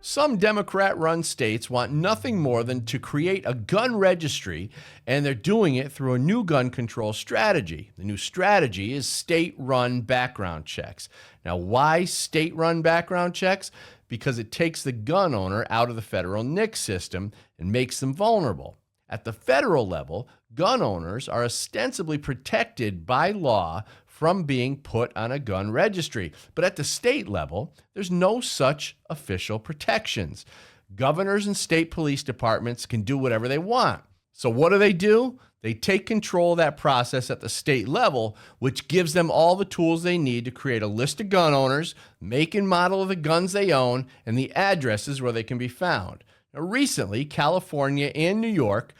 Some Democrat-run states want nothing more than to create a gun registry, and they're doing it through a new gun control strategy. The new strategy is state-run background checks. Now, why state-run background checks? Because it takes the gun owner out of the federal NICS system and makes them vulnerable. At the federal level, gun owners are ostensibly protected by law from being put on a gun registry. But at the state level, there's no such official protections. Governors and state police departments can do whatever they want. So what do? They take control of that process at the state level, which gives them all the tools they need to create a list of gun owners, make and model of the guns they own, and the addresses where they can be found. Now, recently, California and New York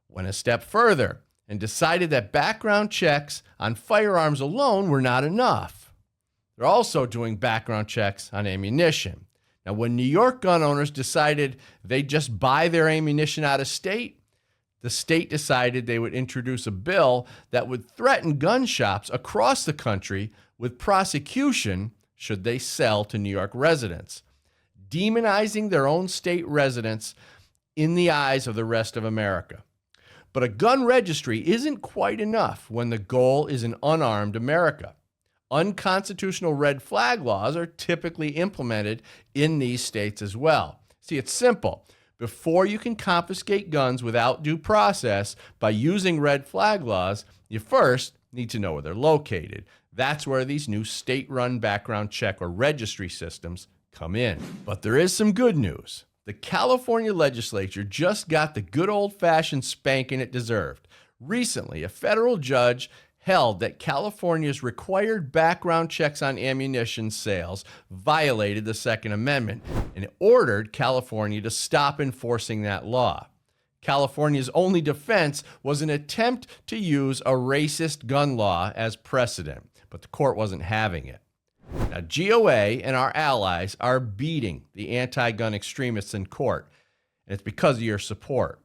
went a step further and decided that background checks on firearms alone were not enough. They're also doing background checks on ammunition. Now, when New York gun owners decided they'd just buy their ammunition out of state, the state decided they would introduce a bill that would threaten gun shops across the country with prosecution should they sell to New York residents, demonizing their own state residents in the eyes of the rest of America. But a gun registry isn't quite enough when the goal is an unarmed America. Unconstitutional red flag laws are typically implemented in these states as well. See, it's simple. Before you can confiscate guns without due process by using red flag laws, you first need to know where they're located. That's where these new state-run background check or registry systems come in. But there is some good news. The California legislature just got the good old-fashioned spanking it deserved. Recently, a federal judge held that California's required background checks on ammunition sales violated the Second Amendment and ordered California to stop enforcing that law. California's only defense was an attempt to use a racist gun law as precedent, but the court wasn't having it. Now, GOA and our allies are beating the anti-gun extremists in court, and it's because of your support.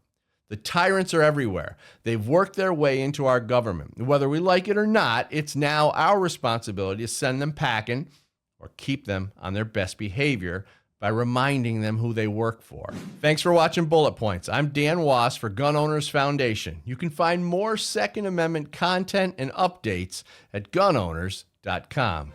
The tyrants are everywhere. They've worked their way into our government. Whether we like it or not, it's now our responsibility to send them packing or keep them on their best behavior by reminding them who they work for. Thanks for watching Bullet Points. I'm Dan Wos for Gun Owners Foundation. You can find more Second Amendment content and updates at gunowners.com.